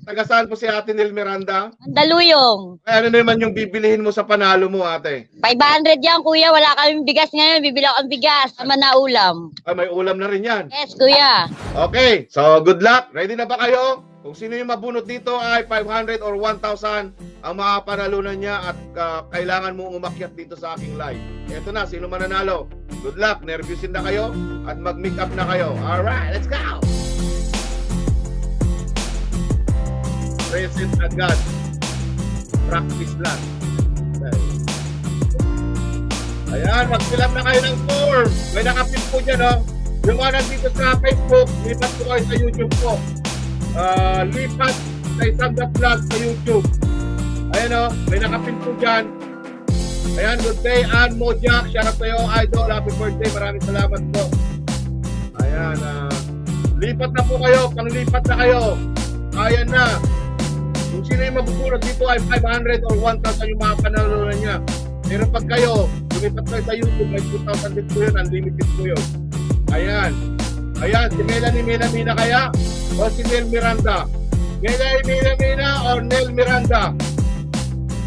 Taga saan po si Ate Nel Miranda? Mandaluyong. Ay, ano naman yung bibilihin mo sa panalo mo, ate? 500 yan, kuya. Wala kaming bigas ngayon. Bibili ako ng bigas. Tama na ulam. Ay, may ulam na rin yan. Yes, kuya. Okay, so good luck. Ready na ba kayo? Kung sino yung mabunot dito ay 500 or 1,000 ang makapanalunan niya at kailangan mong umakyat dito sa aking live. Eto na, sino mananalo? Good luck. Nervousin na kayo at mag-make up na kayo. Alright, let's go! Present agad. Practice lang. Ayan, mag-fill up na kayo ng form. May nakapin po dyan, oh. Yung mga nandito sa Facebook, lipat po kayo sa YouTube po. Lipat sa Isang Vlog sa YouTube. Ayan, oh. May nakapin po dyan. Ayan, good day, Ann Mojak. Shout out to you, idol. Happy birthday. Maraming salamat po. Ayan, lipat na po kayo. Panglipat na kayo. Ayan na. Kung sino yung mabubunot dito ay 500 or 1,000 yung mga panalunan niya. Pero pag kayo, lumipat kayo sa YouTube, may 2,000 din po yun, unlimited po yun. Ayan. Ayan, si Melanie kaya? O si Nel Miranda? Melanie Mina or Nel Miranda?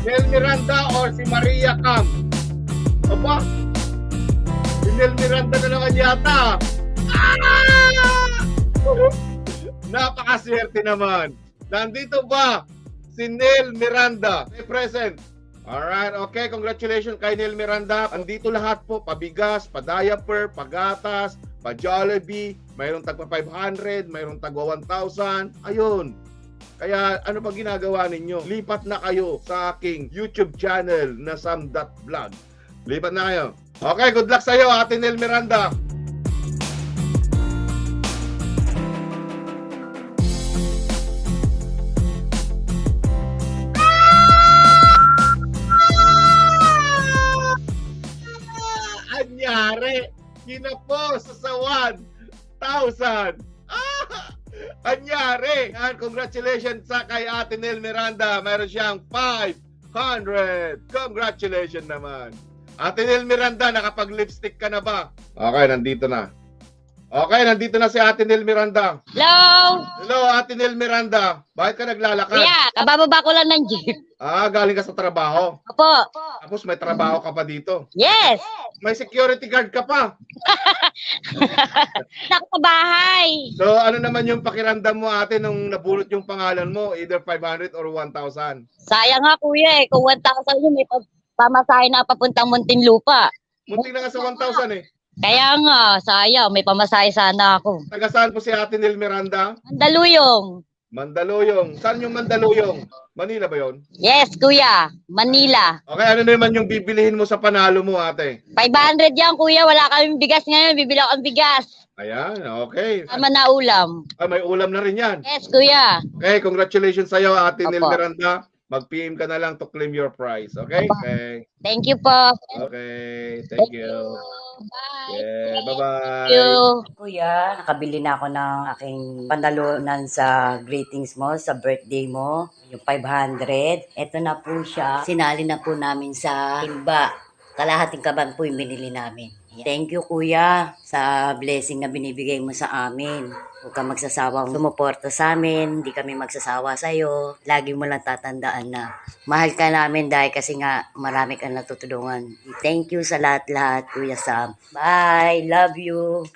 Nel Miranda or si Maria Cam? Aba? Si Nel Miranda na naman yata. Napakaswerte naman. Nandito ba si Nel Miranda? Present. Alright, okay. Congratulations kay Nel Miranda. Andito lahat po. Pabigas, pa-diaper, pagatas, pa-Jollibee. Mayroong tagpa 500, mayroong tagwa 1,000. Ayun. Kaya ano pa ginagawa ninyo? Lipat na kayo sa aking YouTube channel na Sam.Vlog. Lipat na kayo. Okay, good luck sa iyo, Ate Nel Miranda. Anyari, kinapos sa 1,000. Anyari. And congratulations sa kay Ate Nel Miranda. Mayroon siyang 500. Congratulations naman. Ate Nel Miranda, nakapag-lipstick ka na ba? Okay, nandito na. Okay, nandito na si Ate Nel Miranda. Hello? Hello, Ate Nel Miranda. Bakit ka naglalakad? Kuya, kabababa ko lang ng jeep. Galing ka sa trabaho. Opo. Tapos may trabaho ka pa dito. Yes. May security guard ka pa. Nako sa bahay. So, ano naman yung pakiramdam mo, ate, nung nabulot yung pangalan mo, either 500 or 1,000? Sayang nga, kuya, Kung 1,000 yun, may pamasahe na papuntang Muntinlupa. Muntik na nga sa 1,000 eh. Kaya nga, sayang. May pamasahe sana ako. Taga saan po si Ate Nel Miranda? Mandaluyong. Mandaluyong. Saan yung Mandaluyong? Manila ba yon? Yes, kuya. Manila. Okay, ano naman yung bibilihin mo sa panalo mo, ate? 500 yan, kuya. Wala kaming bigas ngayon. Bibili ako ng bigas. Ayan, okay. Tama na ulam. May ulam na rin yan. Yes, kuya. Okay, congratulations sa'yo, Ate Nel Opo. Miranda. Mag-PM ka na lang to claim your prize. Okay? Opo. Okay. Thank you po. Okay. Thank you. Bye. Yeah, Thank bye-bye. you. Kuya, nakabili na ako ng aking pandalunan sa greetings mo, sa birthday mo, yung 500. Ito na po siya. Sinali na po namin sa timba. Kalahating kaban po yung binili namin. Thank you, Kuya, sa blessing na binibigay mo sa amin. Huwag kang magsasawang sumuporta sa amin. Hindi kami magsasawa sa'yo. Lagi mo lang tatandaan na mahal ka namin dahil kasi nga marami kang natutulungan. Thank you sa lahat-lahat, Kuya Sam. Bye! Love you!